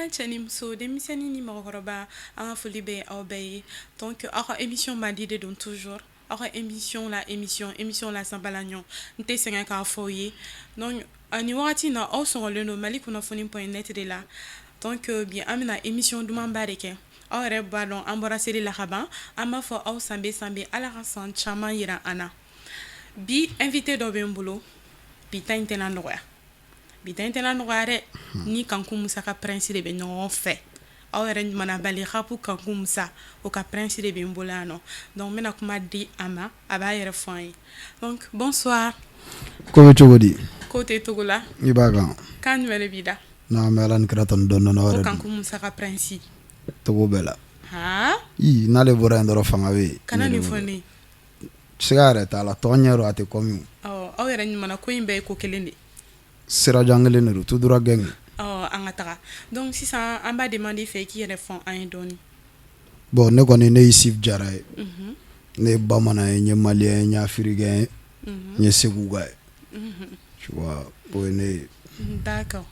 cɛni muso denmisɛnnin ni mɔgɔkɔrɔba an ka foli bɛ aw bɛɛ ye donc aw ka émission mandi de don toujours aw ka émission la sanbalaɲɔ n tɛ sɛgɛn k'a fɔ aw ye donc ni wagati in na aw sɔgɔlen don mali kunnafoni point net de la donc bi an bɛna émission dumanba de kɛ aw yɛrɛ b'a dɔn an bɔra seli la ka ban an b'a fɔ aw sanbe ala ka san caman yira an na bi invité dɔ bɛ n bolo bi ta in tɛna nɔgɔya dɛ ni Kanku Musa ka prince de bɛ ɲɔgɔn fɛ aw yɛrɛ ɲumana bali Rapu Kanku Musa o ka prince de bɛ n bolo yan nɔ donc n bɛna kuma di a ma a b'a yɛrɛ fɔ an ye donc bonsoir ko bɛ cogo di ko tɛ togo la i b'a kan kan jumɛn de b'i da non mais ala ni kira tɔni dɔn dɔn ko Kanku Musa ka prince togo bɛɛ la n'ale bɔra yen dɔrɔn fanga bɛ yen kana nin fɔ ne siga yɛrɛ t'a la tɔgɔ ɲɛ yɔrɔ a tɛ kɔmi aw yɛrɛ ɲumana ko in bɛɛ ye ko kelen de sirajan kelen de don tudura gɛng an ka taga donc sisan an b'a demander fɛ k'i yɛrɛ fɔ an ye dɔɔni bon ne kɔni ne ye Sif Jara ye ne ye bamanan ye n ye malien ye n ye africain ye n ye seguka ye tu vois o ye ne ye d'accord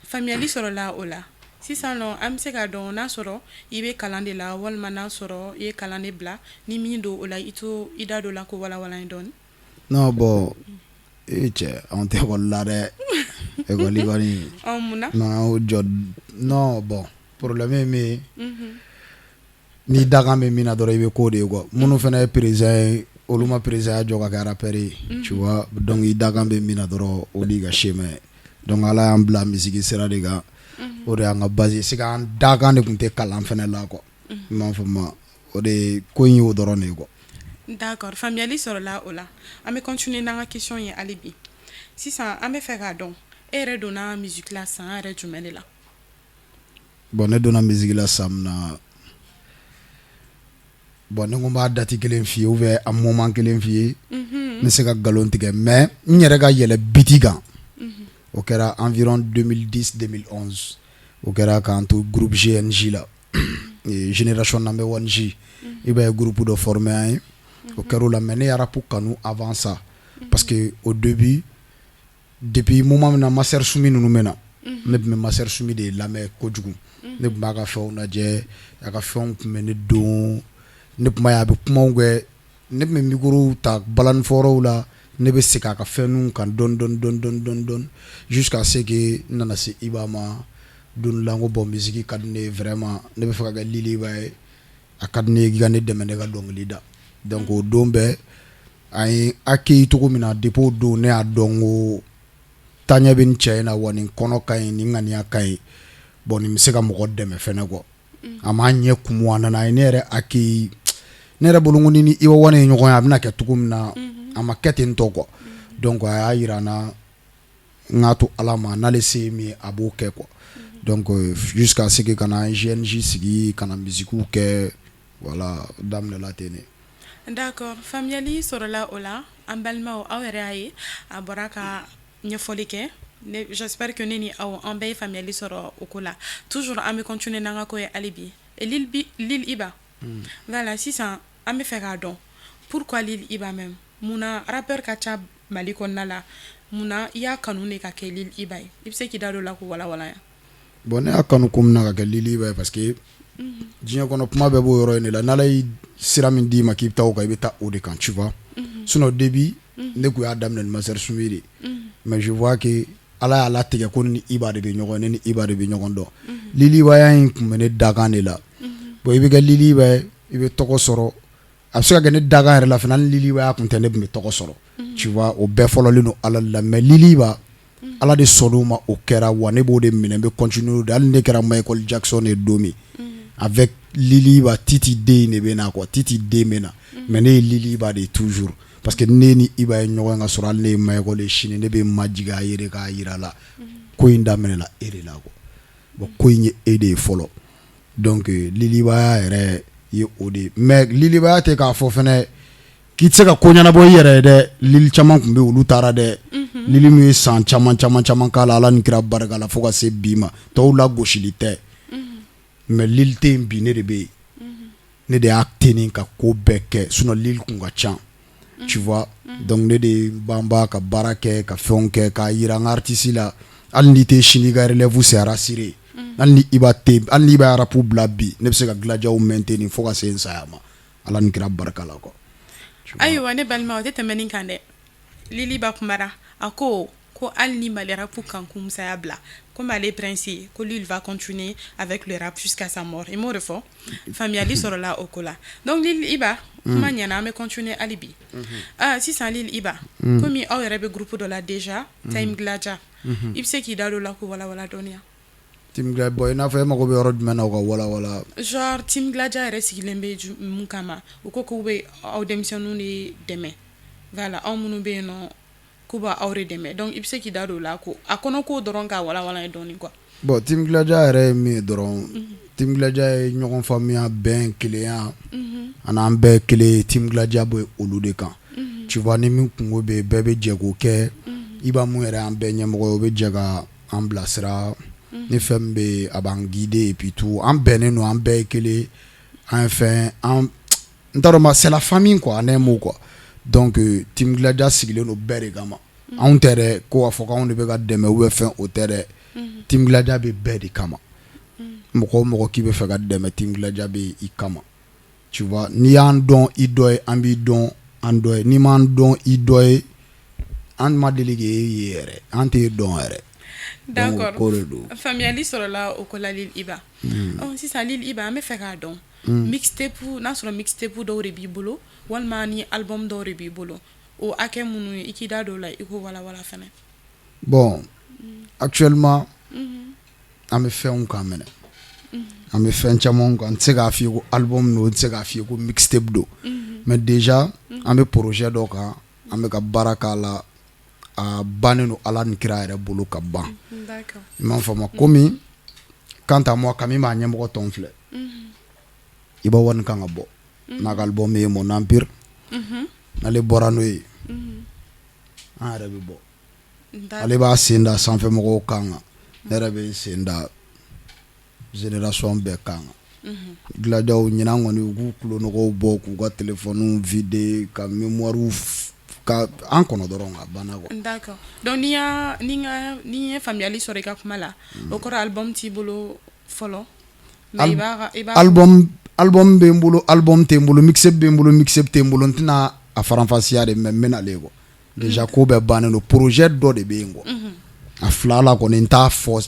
faamuyali sɔrɔla o la sisan nɔ an bɛ se k'a dɔn n'a sɔrɔ i bɛ kalan de la walima n'a sɔrɔ i ye kalan de bila ni min don o la i to i da don la ko walawala ye dɔɔni non bon cɛ anw tɛ ekɔli la dɛ ekɔli kɔni munna non jɔ non bon problème ye min ye ni dakan bɛ min na dɔrɔn i bɛ ko de ye quoi minnu fana ye président ye olu ma président ya jɔ ka kɛ rappeur ye tu vois donc i dakan bɛ min na dɔrɔn o de ka chemin donc ala y'an bila misiki sira de kan o de y'an ka base c'est que an dakan de tun tɛ kalan fana la quoi i m'a faamu o de ko in y'o dɔrɔn de ye quoi. D'accord faamuyali sɔrɔla o la an bɛ continuer n'an ka question ye hali bi sisan an bɛ fɛ k'a dɔn e yɛrɛ donna musique la san yɛrɛ jumɛn de la bon ne donna musique la san min na bon ne ko n b'a date kelen f'i ye ou bien a moment kelen f'i ye n bɛ se ka nkalon tigɛ mais n yɛrɛ ka yɛlɛ biti kan o kɛra environ 2010-2011 o kɛra k'an to groupe GNJ la génération number 1J i b'a ye groupe dɔ formé an ye o kɛra o la mais ne ye Rapu kanu avant ça parce que au début depuis moment min na Master Sumi ninnu bɛ na ne tun bɛ Master Sumi de lamɛn kojugu ne tun b'a ka fɛnw lajɛ a ka fɛnw tun bɛ ne don ne tun b'a ye a bɛ kumaw kɛ ne tun bɛ micro ta balani fɔyɔrɔw la ne bɛ segin a ka fɛnw kan dɔɔni jusqu'à ce que n nana se Iba ma don dɔ la n ko bon musique ka di ne ye vraiment ne bɛ fɛ ka kɛ Lili Iba ye a ka di ne ye k'i ka ne dɛmɛ ne ka dɔnkili da donc o don bɛɛ an ye accueilli cogo min na depuis o don ne y'a dɔn ko taaɲɛ bɛ nin cɛ in na wa nin kɔnɔ ka ɲi nin ŋaniya ka ɲi bon nin bɛ se ka mɔgɔ dɛmɛ fɛnɛ quoi a m'a ɲɛ kumu a nana a ye ne yɛrɛ accueilli ne yɛrɛ bolo ko ni Iba Wane ye ɲɔgɔn ye a bɛna kɛ cogo min na a ma kɛ ten tɔ quoi donc a y'a yira n na n k'a to ala ma n'ale se ye min ye a b'o kɛ quoi donc jusqu'à ce que ka na GNJ sigi ka na musique kɛ voilà daminɛla ten ne. D'accord faamuyali sɔrɔla o la an balimaw aw yɛrɛ y'a ye a bɔra ka ɲɛfɔli kɛ j'espère que ne ni aw an bɛɛ ye faamuyali sɔrɔ o ko la toujours an bɛ continuer n'an ka ko ye hali bi Lil Iba voilà sisan an bɛ fɛ k'a dɔn pourquoi Lil Iba même munna rappeur ka ca Mali kɔnɔna la munna i y'a kanu de ka kɛ Lil Iba ye i bɛ se k'i da don la k'o walawala yan. Bon ne y'a kanu ko min na ka kɛ Lil Iba ye parce que diɲɛ kɔnɔ kuma bɛɛ b'o yɔrɔ in de la n'ala ye sira min d'i ma k'i bɛ taa o kan i bɛ taa o de kan tu vois sinon au début ne kun y'a daminɛ ni Master Sumi de mais je vois que ala y'a latigɛ ko ni Iba de bɛ ɲɔgɔn ne ni Iba de bɛ ɲɔgɔn dɔn Lil Iba ya in kun bɛ ne dakan de la bon i bɛ kɛ Lil Iba ye i bɛ tɔgɔ sɔrɔ a bɛ se ka kɛ ne dakan yɛrɛ la fana ni Lil Iba ya kun tɛ ne tun bɛ tɔgɔ sɔrɔ tu vois o bɛɛ fɔlɔlen don ala la mais Lil Iba ala de sɔnn'o ma o kɛra wa ne b'o de minɛ n bɛ continuer de hali ne kɛra Michael Jackson ye don min avec Lil Iba Titi den de bɛ na quoi Titi den bɛ na mais ne ye Lil Iba de toujours parce que ne ni Iba ye ɲɔgɔn ka sɔrɔ hali ne ye Michael ye sini ne bɛ majigin a ye de k'a yira la ko in daminɛla e de la quoi bon ko in ye e de ye fɔlɔ donc Lil Iba yɛrɛ ye o de mais Lil Iba tɛ k'a fɔ fɛnɛ k'i tɛ se ka ko ɲɛnabɔ i yɛrɛ ye dɛ Lil caman tun bɛ olu taara dɛ Lil min ye san caman k'a la ala ni kira barika la fo ka se bi ma tɔw la gosili tɛ mais Lil tɛ yen bi ne de bɛ yen ne de y'a teni ka ko bɛɛ kɛ sinon Lil kun ka ca tu vois donc ne de b'an b'a ka baara kɛ ka fɛnw kɛ k'a yira n ka artiste la hali n'i tɛ sini ka relève c'est Ara Sire hali ni iba te hali ni iba rapu bila bi ne bɛ se ka gilajaw maintenir fo ka se n saya ma ala ni kira barika la quoi. Ayiwa ne balima o tɛ tɛmɛ nin kan dɛ Lili ba kumara a ko hali ni mali rapu kan kun musaya bila comme ale prince ye ko lui il va continuer avec le rap jusqu'à sa mort i m'o de fɔ faamuyali sɔrɔla o ko la donc Lili Iba kuma ɲɛna an bɛ continuer hali bi sisan Lili Iba komi aw yɛrɛ bɛ groupe dɔ la déjà Time Glaja i bɛ se k'i da don o la k'o walawala dɔɔni wa. Team Glaja boy n'a fɔ e mago bɛ yɔrɔ jumɛn na o ka walawala. Genre Team Glaja yɛrɛ sigilen bɛ mun kama u ko k'u bɛ aw denmisɛnninw de dɛmɛ voilà aw minnu bɛ yen nɔ k'u b'a aw de dɛmɛ donc i bɛ se k'i da don o la ko a kɔnɔ ko dɔrɔn k'a walawala ye dɔɔni quoi. Bon Team Glaja yɛrɛ ye min ye dɔrɔn Team Glaja ye ɲɔgɔn faamuya bɛn kelenya ani an bɛɛ kelen Team Glaja bɛ olu de kan tu vois ni min kungo bɛ bɛɛ bɛ jɛ k'o kɛ i b'a mun yɛrɛ an bɛɛ ɲɛmɔgɔ ye o bɛ jɛ ka an bilasira ni fɛn min bɛ a b'an guider et puis tout an bɛnnen don an bɛɛ ye kelen an ye fɛn an n t'a dɔn ma c'est la famille quoi en un mot quoi donc Team Glaja sigilen don bɛɛ de kama anw tɛ dɛ ko k'a fɔ k'anw de bɛ ka dɛmɛ ou bien fɛn o tɛ dɛ Team Glaja bɛ bɛɛ de kama mɔgɔ o mɔgɔ k'i bɛ fɛ ka dɛmɛ Team Glaja bɛ i kama tu vois n'i y'an dɔn i dɔ ye an b'i dɔn an dɔ ye n'i m'an dɔn i dɔ ye an ma deli k'e ye yɛrɛ an t'e dɔn yɛrɛ. D'accord faamuyali sɔrɔla o ko la Lili Iba sisan Lili Iba an bɛ fɛ k'a dɔn mixtape n'a sɔrɔ mixtape dɔw de b'i bolo walima ni album dɔw de b'i bolo o hakɛ minnu ye i k'i da don o la i k'o walawala fɛnɛ. Bon actuellement an bɛ fɛnw kan mɛnɛ an bɛ fɛn caman kan n tɛ se k'a f'i ye ko album don n tɛ se k'a f'i ye ko mixtape don mais déjà an bɛ projet dɔ kan an bɛ ka baara k'a la a bannen don ala ni kira yɛrɛ bolo ka ban i m'a faamu komi quant à moi Kami b'a ɲɛmɔgɔ tɔn filɛ i b'a wari kan ka bɔ n'a ka album ye Mon Empire n'ale bɔra n'o ye an yɛrɛ bɛ bɔ ale b'a sen da sanfɛ mɔgɔw kan ne yɛrɛ bɛ sen da génération bɛɛ kan Glajaw ɲinan kɔni u k'u kulonɔgɔw bɔ k'u ka téléphone vider ka mémoire ka an kɔnɔ dɔrɔn ka banna quoi. D'accord donc ni ye faamuyali sɔrɔ i ka kuma la o kɔrɔ album t'i bolo fɔlɔ mais i b'a album bɛ n bolo album tɛ n bolo mixtape bɛ n bolo mixtape tɛ n bolo n tɛna a faranfasiya de mais n bɛna ale quoi déjà ko bɛɛ bannen don projet dɔ de bɛ yen quoi a fila la kɔni n t'a fɔ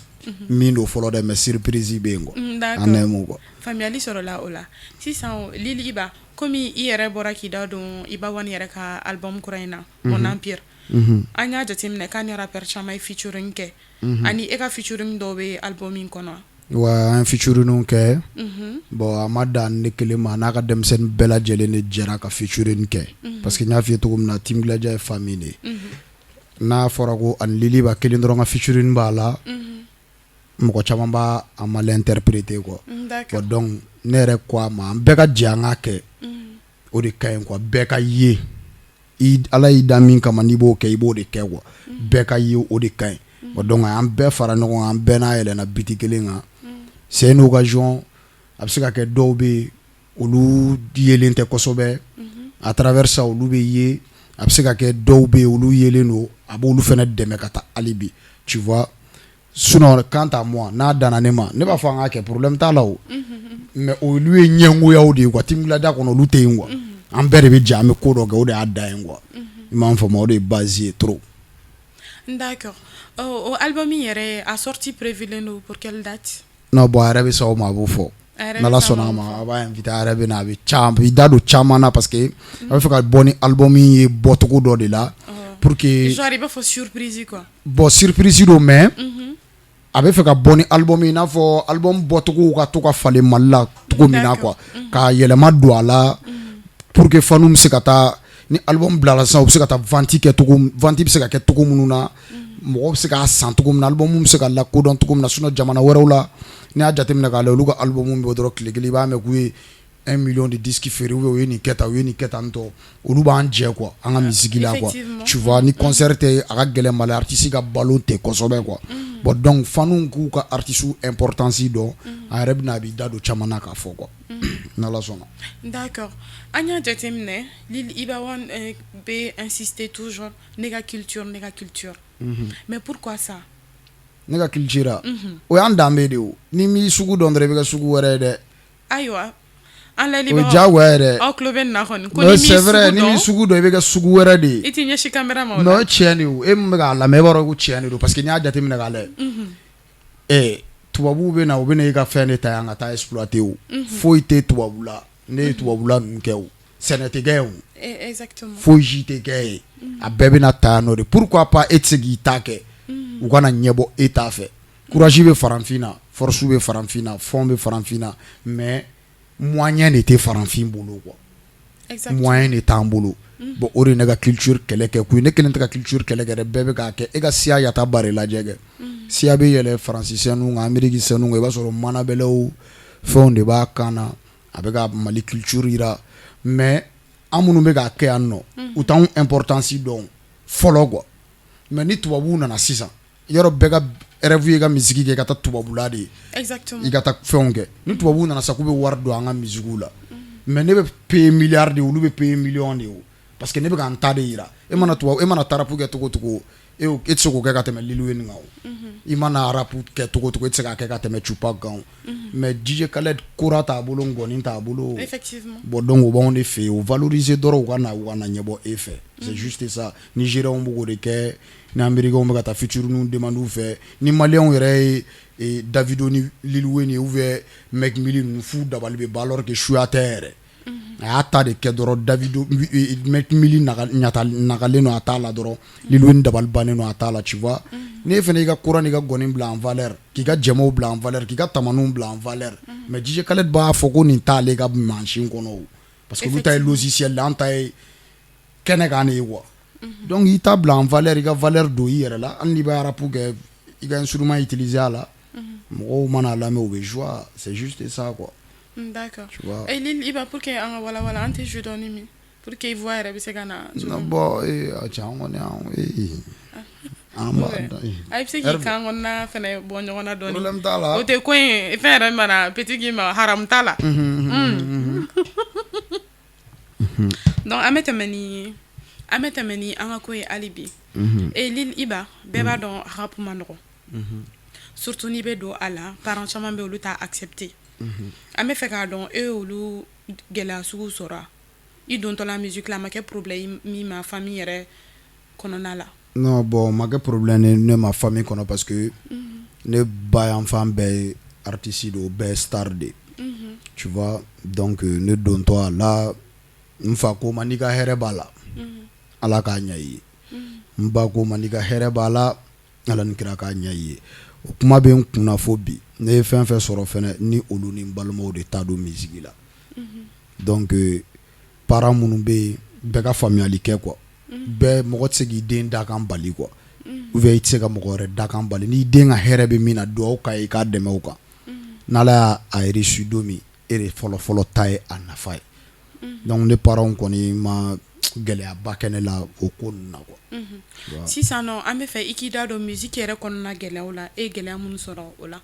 min don fɔlɔ dɛ mais surprise bɛ yen quoi en un mot quoi. Faamuyali sɔrɔla o la sisan Lili Iba komi i yɛrɛ bɔra k'i da don Iba One yɛrɛ ka album kura in na Mon Empire an y'a jateminɛ k'a ni rappeur caman ye featuring kɛ ani e ka featuring dɔw bɛ album in kɔnɔ wa an ye featuring kɛ bon a ma dan ne kelen ma n'a ka denmisɛnnin bɛɛ lajɛlen de jɛra ka featuring kɛ parce que n y'a f'i ye cogo min na Team Glaja ye famille de ye n'a fɔra ko ani Lili Iba kelen dɔrɔn ka featuring b'a la mɔgɔ caman b'a a mal interpréter quoi donc ne yɛrɛ ko a ma an bɛɛ ka jɛ an k'a kɛ o de ka ɲi quoi bɛɛ ka ye ala y'i da min kama n'i b'o kɛ i b'o de kɛ quoi bɛɛ ka ye o de ka ɲi donc an bɛɛ fara ɲɔgɔn kan an bɛɛ n'a yɛlɛnna biti kelen kan c'est une occasion a bɛ se ka kɛ dɔw bɛ olu yelen tɛ kosɛbɛ à travers ça olu bɛ ye a bɛ se ka kɛ dɔw bɛ olu yelen don a b'olu fana dɛmɛ ka taa hali bi tu vois sinon quant à moi n'a danna ne ma ne b'a fɔ an k'a kɛ problème t'a la o mais olu ye ɲɛngoyaw de ye quoi Team Glaja kɔnɔ olu tɛ yen quoi an bɛɛ de bɛ jɛ an bɛ ko dɔ kɛ o de y'a dan ye quoi i m'a faamu o de ye base ye trop. D'accord o album yɛrɛ a sortie prévue don pour quelle date? Non bon a yɛrɛ bɛ sa o ma a b'o fɔ n'ala sɔnna a ma a b'a invité a yɛrɛ bɛ na a bɛ caman i da don caman na parce que a bɛ fɛ ka bɔ ni album ye bɔcogo dɔ de la pour que genre i b'a fɔ surprise quoi bon surprise don mais a bɛ fɛ ka bɔ ni album i n'a fɔ album bɔcogo ka to ka falen Mali la cogo min na quoi ka yɛlɛma don a la pour que fanu bɛ se ka taa ni album bilala sisan u bɛ se ka taa vente bɛ se ka kɛ cogo minnu na mɔgɔw bɛ se k'a san cogo min na album bɛ se ka lakodɔn cogo min na sinon jamana wɛrɛw la n'i y'a jateminɛ k'a lajɛ olu ka album bɛ dɔrɔn tile kelen i b'a mɛn k'u ye 1 million de disques feere ou ye nin kɛ tan u ye nin kɛ tan tɔ olu b'an jɛ quoi an ka musique la quoi tu vois ni concert tɛ a ka gɛlɛn Mali artiste ka balo tɛ kosɛbɛ quoi bon donc fanu k'u ka artiste importance dɔn a yɛrɛ bɛna a b'i da don caman na k'a fɔ quoi n'ala sɔnna. D'accord an y'a jateminɛ Lili Iba One bɛ insister toujours ne ka culture mais pourquoi ça ne ka culture o y'an danbe de o ni m'i sugu dɔn dɔrɔn i bɛ kɛ sugu wɛrɛ ye dɛ ayiwa an layɛli o ye diyagoya ye dɛ aw tulo bɛ nin na kɔni ko non ni c'est vrai ni m'i sugu dɔn i bɛ kɛ sugu wɛrɛ de ye i t'i ɲɛsin caméra ma o non la tiɲɛ de o e min bɛ k'a lamɛn e b'a dɔn ko tiɲɛ de don parce que n'i y'a jateminɛ k'a lajɛ tubabuw bɛ na u bɛ na e ka fɛn de ta yan ka taa exploiter o foyi tɛ tubabu la ne ye tubabula ninnu kɛ o sɛnɛ tɛ kɛ o exactement foyi si tɛ kɛ ye a bɛɛ bɛ na ta yan nɔ de pourquoi pas e tɛ se k'i ta kɛ u kana ɲɛbɔ e t'a fɛ courage bɛ farafin na force bɛ farafin na fond bɛ farafin na mais moyen de tɛ farafin bolo quoi exactement moyen de t'an bolo bon o de ne ka culture kɛlɛ kɛ kun ne kelen tɛ ka culture kɛlɛ kɛ dɛ bɛɛ bɛ k'a kɛ e ka siya yata ba de lajɛ kɛ siya bɛ yɛlɛ faransi sɛnu kan ameriki sɛnu kan i b'a sɔrɔ manabɛlɛw fɛnw de b'a kan na a bɛ ka mali culture yira mais an minnu bɛ k'a kɛ yan nɔ u t'anw importance dɔn fɔlɔ quoi mais ni tubabuw nana sisan yɔrɔ bɛɛ ka rêve ye i ka misiki kɛ i ka taa tubabula de ye exactement i ka taa fɛnw kɛ ni tubabuw nana sa k'u bɛ wari don an ka misikiw la mais ne bɛ payer milliard de olu bɛ payer million de o parce que ne bɛ ka n ta de yira e mana tarapu kɛ cogo cogo e tɛ se k'o kɛ ka tɛmɛ Lil Wayne kan o i mana rap kɛ cogo cogo e tɛ se k'a kɛ ka tɛmɛ Tupac kan o mais DJ Khaled kora t'a bolo ngɔni t'a bolo effectivement bon donc o b'anw de fɛ yen o valoriser dɔrɔn u ka na ɲɛbɔ e fɛ c'est juste ça Nigériens bɛ k'o de kɛ ni Américains bɛ ka taa featuring demande u fɛ ni Maliens yɛrɛ ye Davido ni Lil Wayne ou bien Meek Mill ninnu f'u dabali bɛ ban alors que suya tɛ yɛrɛ a y'a ta de kɛ dɔrɔn Davido Meek Mill nagalen don a t'a la dɔrɔn Lil Wayne dabali bannen don a t'a la tu vois ne fana i ka kora n'i ka gɔni bila en valeur k'i ka jɛmaw bila en valeur k'i ka tamaninw bila en valeur mais DJ Khaled b'a fɔ ko nin t'ale ka machine kɔnɔ o parce que olu ta ye logiciel la an ta ye kɛnɛ kan de ye quoi donc i t'a bila en valeur i ka valeur don i yɛrɛ la hali n'i bɛ rap kɛ i ka instrument utiliser a la mɔgɔw mana lamɛn u bɛ joie c'est juste ça quoi. D'accord. Et Lil Iba pour que an wala wala an tɛ jeu dɔɔni min pour que voix yɛrɛ bɛ se ka na. bon a cɛ an kɔni an b'a a bɛ se k'i kan kɔnɔna fɛnɛ bɔ ɲɔgɔn na dɔɔni. problème t'a la o tɛ ko in fɛn yɛrɛ mana petit k'i ma haram t'a la. donc an bɛ tɛmɛ ni an ka ko ye hali bi. et Lil Iba bɛɛ b'a dɔn rap man nɔgɔn. surtout n'i bɛ don a la parents caman bɛ olu t'a accepter. an bɛ fɛ k'a dɔn e olu gɛlɛya sugu sɔrɔ i dontɔla musique la a ma kɛ problème min ma famille yɛrɛ kɔnɔna la. non bon ma kɛ problème ne ma famille kɔnɔ parce que ne ba yan fan bɛɛ ye artiste de o bɛɛ ye star de tu vois donc ne dontɔ a la n fa ko ma n'i ka hɛrɛ b'a la ala k'a ɲɛ i ye n ba ko ma n'i ka hɛrɛ b'a la ala ni kira k'a ɲɛ i ye o kuma bɛ n kunna fo bi ne ye fɛn fɛn sɔrɔ fɛnɛ ni olu ni n balimaw de t'a don musique la donc parents minnu bɛ yen bɛɛ ka faamuyali kɛ quoi bɛɛ mɔgɔ tɛ se k'i den da kan bali quoi ou bien i tɛ se ka mɔgɔ wɛrɛ da kan bali n'i den ka hɛrɛ bɛ min na dugawu k'a ye i k'a dɛmɛ o kan n'ala y'a reçu don min e de fɔlɔ ta ye a nafa ye donc ne parents kɔni ma gɛlɛyaba kɛ ne la o ko ninnu na quoi. sisan nɔ an bɛ fɛ i k'i da don musique yɛrɛ kɔnɔna gɛlɛyaw la e ye gɛlɛya minnu sɔrɔ o la.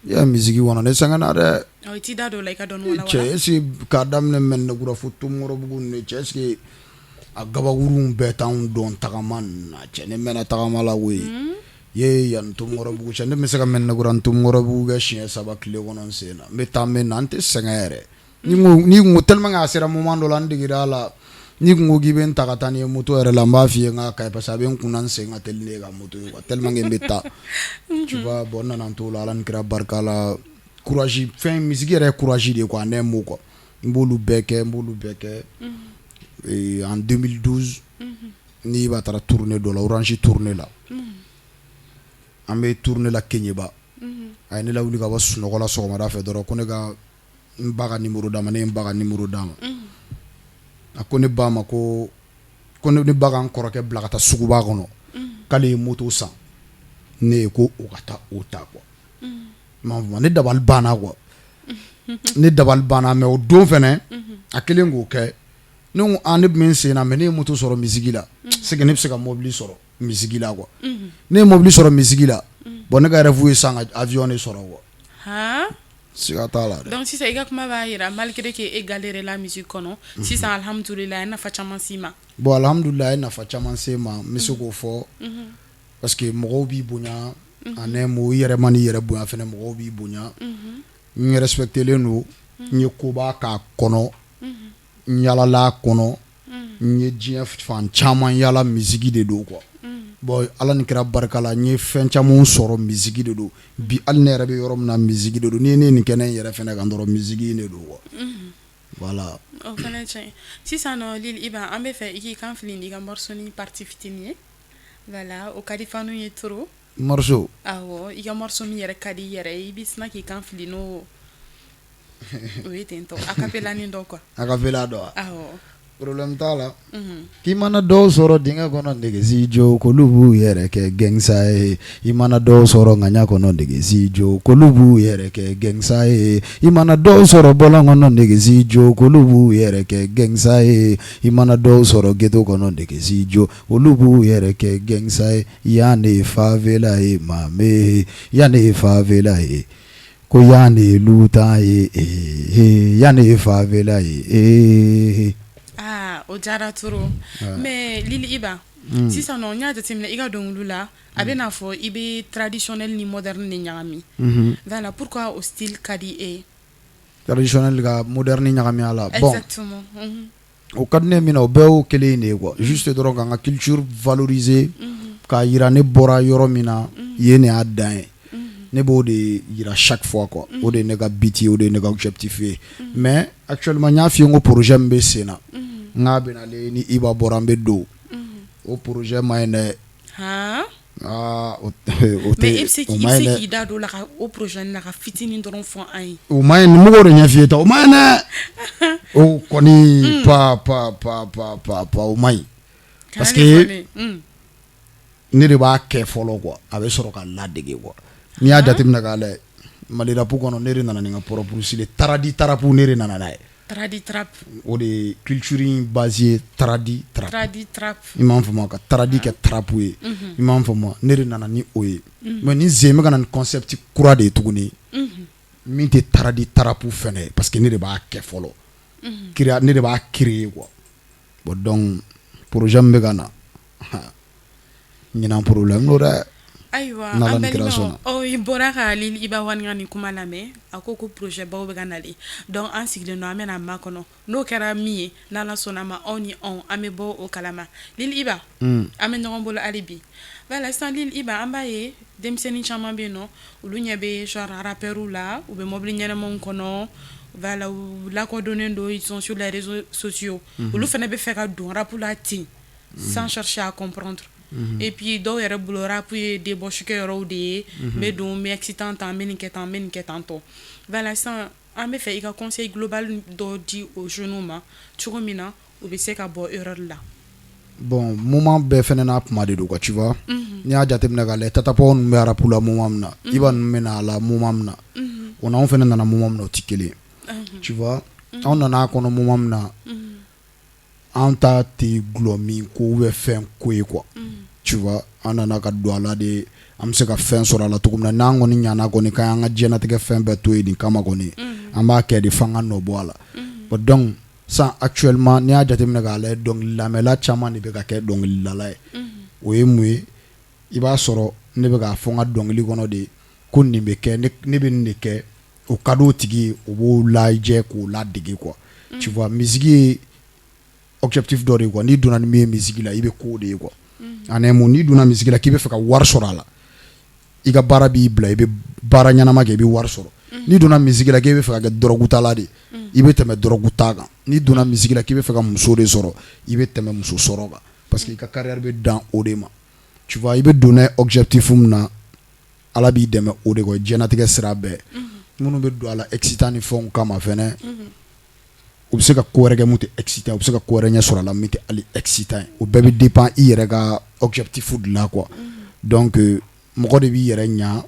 i ya musique kɔnɔ ne sɛgɛnna dɛ. i t'i da don o la i ka dɔɔni wala wala. cɛ est ce que k'a daminɛ Mɛnɛkura fo Tomɔrɔbugu ninnu cɛ est ce que a gabakuruw bɛɛ t'anw dɔn tagama ninnu na cɛ ne mɛnna tagama la koyi ye yan Tomɔrɔbugu cɛ ne bɛ se ka Mɛnɛkura ni Tomɔrɔbugu kɛ siɲɛ 3 tile kɔnɔ n sen na n bɛ taa n bɛ na n tɛ sɛgɛn yɛrɛ ni ko tellement que a sera moment dɔ la n degera a la ni ko k'i bɛ n ta ka taa ni ye moto yɛrɛ la n b'a f'i ye n k'a ka ɲi parce que a bɛ n kunna n sen ka teli ne ka moto ye quoi tellement que n bɛ taa tu vois bon n nana n t'o la ala ni kira barika la courage fɛn musique yɛrɛ ye courage de ye quoi ne mot quoi n b'olu bɛɛ kɛ en 2012 ni b'a taara tournée dɔ la Orange tournée la an bɛ tournée la Keɲeba a ye ne lawuli ka bɔ sunɔgɔ la sɔgɔmada fɛ dɔrɔn ko ne ka n ba ka numéro d'a ma ne ye n ba ka numéro d'a ma a ko ne ba ma ko ne ba ka n kɔrɔkɛ bila ka taa suguba kɔnɔ k'ale ye moto san ne ye ko o ka taa o ta quoi ne dabali banna quoi ne dabali banna mais o don fɛnɛ a kelen k'o kɛ ne ko ne bɛ n sen na mais ne ye moto sɔrɔ musique la c'est que ne bɛ se ka mobili sɔrɔ musique la quoi ne ye mobili sɔrɔ musique la bon ne ka rêve ye san ka avion de sɔrɔ quoi siga t'a la dɛ. donc sisan i ka kuma b'a jira malgré que e galéré la musique kɔnɔ sisan alhamdulillah a ye nafa caman s'i ma. bon alhamdulillah a ye nafa caman se ma n bɛ se k'o fɔ parce que mɔgɔw b'i bonya ane mo yɛrɛ mani yɛrɛ bonya fɛnɛ mɔgɔw b'i bonya n respectelen don n ye koba k'a kɔnɔ n yalala kɔnɔ n ye diɲɛ fan caman yala misiki de don quoi bon ala ni kɛra barika la n ye fɛn caman sɔrɔ misiki de don bi hali ne yɛrɛ bɛ yɔrɔ min na misiki de don ni ne nin kɛnɛ n yɛrɛ fɛnɛ kan dɔrɔn misiki de don quoi voilà o fɛnɛ tiɲɛ sisan nɔ Lil Iba an bɛ fɛ i k'i kan fili n'i ka morceau ni partie fitinin ye voilà o ka di fanu ye trop morceau awɔ i ka morceau min yɛrɛ ka di i yɛrɛ ye i bɛ sina k'i kan fili n'o o ye ten tɔ a cappella nin dɔ quoi a cappella dɔ awɔ problème t'a la k'i mana dɔw sɔrɔ dingɛ kɔnɔ negesi jo k'olu b'u yɛrɛ kɛ gɛngsa ye i mana dɔw sɔrɔ ŋaɲa kɔnɔ negesi jo k'olu b'u yɛrɛ kɛ gɛngsa ye i mana dɔw sɔrɔ bɔlɔn kɔnɔ negesi jo k'olu b'u yɛrɛ kɛ gɛngsa ye i mana dɔw sɔrɔ ghetto kɔnɔ negesi jo olu b'u yɛrɛ kɛ gɛngsa ye yan de ye favela ye maame yan de ye favela ye ko yan de ye luta ye yan de ye favela ye o jara trop mais Lil Iba sisan nɔ n y'a jateminɛ i ka dɔnkiliw la a bɛ n'a fɔ i bɛ traditionnel ni moderne de ɲagami voilà pourquoi o style ka di e traditionnel ka moderne ɲagami a la bon exactement o ka di ne min na o bɛɛ y'o kelen de ye quoi juste dɔrɔn ka n ka culture valoriser k'a yira ne bɔra yɔrɔ min na yen ne y'a dan ye ne b'o de yira chaque fois quoi o de ye ne ka beat ye o de ye ne ka objectif ye mais actuellement n y'a f'i ye n ko projet min bɛ sen na n k'a bɛna ale ni Iba bɔra n bɛ don o projet ma ɲi dɛ o tɛ mais i bɛ se k'i da don o la ka o projet nin na ka fitinin dɔrɔn fɔ an ye o ma ɲi ni mɔgɔw de ɲɛ f'i ye ta o ma ɲi dɛ o kɔni pa o ma ɲi parce que ne de b'a kɛ fɔlɔ quoi a bɛ sɔrɔ ka ladege quoi n'i y'a jateminɛ k'a lajɛ Mali rap kɔnɔ ne de nana ni n ka propre style taradi tarapu ne de nana n'a ye Tradi trap o de culture basé tradi trap i m'a faamu ka tradi kɛ trapu ye i m'a faamu ne de nana ni o ye mais ni zen bɛ ka na ni concept kura de ye tuguni min tɛ tradi trapu fɛnɛ parce que ne de b'a kɛ fɔlɔ ne de b'a créer quoi bon donc projet min bɛ ka na ɲinan problème n'o dɛ ayiwa an balimaw i bɔra ka Lil Iba Wan ka nin kuma lamɛn a ko ko projet baw bɛ ka nalen donc an sigilen don an bɛna makɔnɔ n'o kɛra min ye n'Ala sɔnna ma aw ni anw an bɛ bɔ o kalama Lil Iba an bɛ ɲɔgɔn bolo hali bi voilà sisan Lil Iba an b'a ye denmisɛnnin caman bɛ yen nɔ olu ɲɛ bɛ genre rappeurs la u bɛ mobili ɲɛnamaw kɔnɔ voilà u lakodɔnnen don ils sont sur les réseaux sociaux olu fana bɛ fɛ ka don rap la ten sans chercher à comprendre et puis dɔw yɛrɛ bolo rap ye débauche kɛ yɔrɔw de ye n bɛ don n bɛ excitant tan n bɛ nin kɛ tan n bɛ nin kɛ tan tɔ voilà sisan an bɛ fɛ i ka conseil global dɔ di aux jeunes ma cogo min na u bɛ se ka bɔ erreur la bon moment bɛɛ fɛnɛ n'a kuma de don quoi tu vois n'i y'a jateminɛ k'a lajɛ tatapɔ ninnu bɛ rap la moment min na Iba ninnu bɛ na a la moment min na o n'anw fɛnɛ nana moment min na o tɛ kelen tu vois anw nana a kɔnɔ moment min na an ta tɛ gulɔ min ko ou bien fɛn ko ye quoi tu vois an nana ka don a la de an bɛ se ka fɛn sɔrɔ a la cogo min na n'an kɔni ɲana kɔni k'an ka diɲɛlatigɛ fɛn bɛɛ to yen nin kama kɔni an b'a kɛ de f'an ka nɔ bɔ a la bon donc san actuellement n'i y'a jateminɛ k'a lajɛ dɔnkili lamɛnla caman de bɛ ka kɛ dɔnkilidala ye o ye mun ye i b'a sɔrɔ ne bɛ k'a fɔ n ka dɔnkili kɔnɔ de ko nin bɛ kɛ ne bɛ nin de kɛ o ka d'o tigi ye o b'o lajɛ k'o ladege quoi tu vois misiki ye objectif dɔ de ye quoi n'i donna ni min ye misiki la i bɛ k'o de ye quoi ani mun n'i donna misiki la k'i bɛ fɛ ka wari sɔrɔ a la i ka baara b'i bila i bɛ baara ɲɛnama kɛ i bɛ wari sɔrɔ n'i donna misiki la k'i bɛ fɛ ka kɛ dɔrɔgutala de i bɛ tɛmɛ dɔrɔguta kan n'i donna misiki la k'i bɛ fɛ ka muso de sɔrɔ i bɛ tɛmɛ muso sɔrɔ kan parce que i ka carrière bɛ dan o de ma tu vois i bɛ don n'a objectif min na Ala b'i dɛmɛ o de kɔ diɲɛlatigɛ sira bɛɛ minnu bɛ don a la excitant ni fɛnw kama fɛnɛ u bɛ se ka ko wɛrɛ kɛ mun tɛ excitant u bɛ se ka ko wɛrɛ ɲɛ sɔrɔ a la min tɛ hali excitant ye o bɛɛ bɛ dépend i yɛrɛ ka objectif de la quoi donc mɔgɔ de b'i yɛrɛ ɲa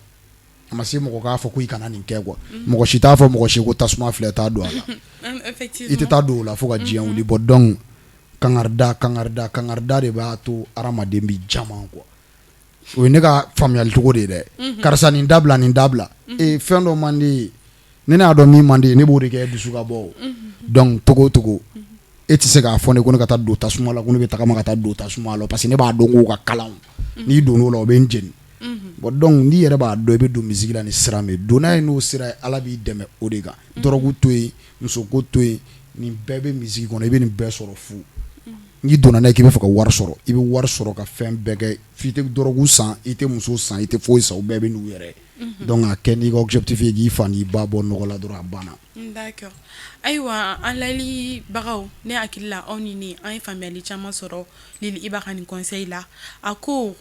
a ma se mɔgɔ k'a fɔ ko i kana nin kɛ quoi mɔgɔ si t'a fɔ mɔgɔ si ko tasuma filɛ t'a don a la i tɛ taa don o la fo ka diɲɛ wuli bɔ donc kangarida de b'a to hadamaden bɛ jama quoi o ye ne ka faamuyali cogo de ye dɛ karisa nin dabila fɛn dɔ man di ye ne y'a dɔn min man di ye ne b'o de kɛ dusu ka bɔ donc togo o togo e tɛ se k'a fɔ ne ko ne ka taa don tasuma la ko ne bɛ tagama ka taa don tasuma la parce que ne b'a dɔn k'o ka kalan n'i donn'o la o bɛ n jeni bon donc n'i yɛrɛ b'a dɔn i bɛ don musique la ni sira min donna ye n'o sira ye Ala b'i dɛmɛ o de kan dɔrɔgu to yen musoko to yen nin bɛɛ bɛ musique kɔnɔ i bɛ nin bɛɛ sɔrɔ fu n'i donna n'a ye k'i bɛ fɛ ka wari sɔrɔ i bɛ wari sɔrɔ ka fɛn bɛɛ kɛ f'i tɛ dɔrɔgu san i tɛ muso san i tɛ foyi san o bɛɛ bɛ n'u yɛrɛ donc a kɛ n'i ka objectif ye k'i fa n'i ba bɔ nɔgɔ la dɔrɔn a banna. D'accord. Ayiwa an layɛlibagaw ne hakili la aw ni ne an ye faamuyali caman sɔrɔ Lili Iba ka nin conseil la a ko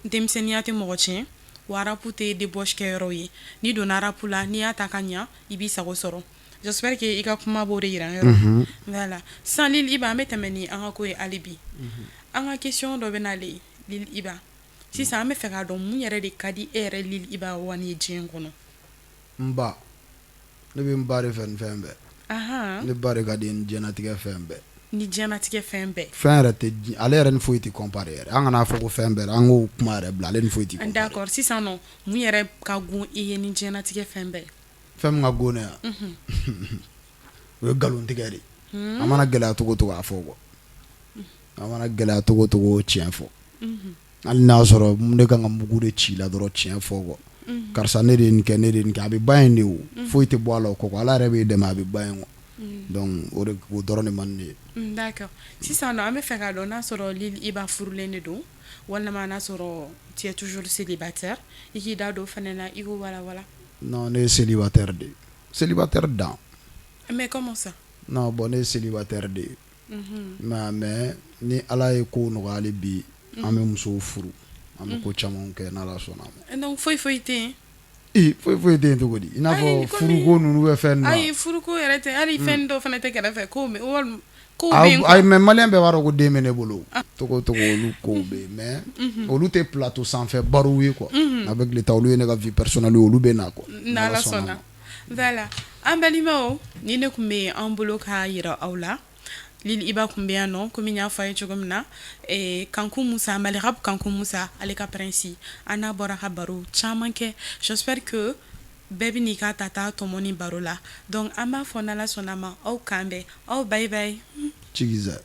denmisɛnniya tɛ mɔgɔ tiɲɛ wa rap tɛ débauche kɛyɔrɔ ye n'i donna rap la n'i y'a ta ka ɲa i b'i sago sɔrɔ j'espère que i ka kuma b'o de yira n yɔrɔ voilà sisan Lili Iba an bɛ tɛmɛ ni an ka ko ye hali bi an ka question dɔ bɛ nalen Lili Iba sisan an bɛ fɛ k'a dɔn mun yɛrɛ de ka di e yɛrɛ Lili Iba Wani ye diɲɛ kɔnɔ. N ba ne bɛ n ba de fɛ ni fɛn bɛɛ ne ba de ka di n diɲɛlatigɛ fɛn bɛɛ ni diɲɛlatigɛ fɛn bɛɛ fɛn yɛrɛ tɛ ale yɛrɛ ni foyi tɛ comparer yɛrɛ an kana fɔ ko fɛn bɛɛ an k'o kuma yɛrɛ bila ale ni foyi tɛ comparer. D'accord sisan nɔ mun yɛrɛ ka gon i ye ni diɲɛlatigɛ fɛn bɛɛ fɛn min ka gon ne yan o ye nkalontigɛ de a mana gɛlɛya cogo cogo a fɔ quoi a mana gɛlɛya cogo cogo tiɲɛ fɔ hali n'a sɔrɔ ne kan ka mugu de ci la dɔrɔn tiɲɛ fɔ quoi karisa ne de ye nin kɛ ne de ye nin kɛ a bɛ ba in de o foyi tɛ bɔ a la o kɔ ala yɛrɛ b'i dɛmɛ a bɛ ba in quoi donc o dɔrɔn de man ne ye. D'accord sisan nɔ an bɛ fɛ k'a dɔn n'a sɔrɔ Lili Iba furulen de don walima n'a sɔrɔ tu es toujours célibataire i k'i da don o fana na i k'o walawala. Non ne ye célibataire de ye célibataire dan. Mais comment ça. Non bon ne ye célibataire de ye mais ni ala ye ko nɔgɔyali bi an bɛ musow furu an bɛ ko caman kɛ n'ala sɔnna a ma. Donc foyi tɛ yen. Foyi tɛ yen cogo di i n'a fɔ furuko ninnu bɛ fɛn na. ayi furuko yɛrɛ tɛ hali fɛn dɔw fana tɛ kɛrɛfɛ ko bɛ yen. ayi mais maliyɛn bɛɛ b'a dɔn ko den bɛ ne bolo togo togo olu kow bɛ yen mais olu tɛ plateau sanfɛ barow ye quoi avec l'état olu ye ne ka vie personnelle ye olu bɛ na quoi n'ala sɔnna voilà an balimaw ni ne tun bɛ an bolo k'a yira aw la Lili Iba tun bɛ yan nɔ komi n y'a fɔ a ye cogo min na Kanku Musa Mali rap Kanku Musa ale ka prince an n'a bɔra ka baro caman kɛ j'espère que bɛɛ bɛ n'i ka tata tɔmɔ ni baro la donc an b'a fɔ n'ala sɔnna ma aw kan bɛn aw bye bye. Cigiza.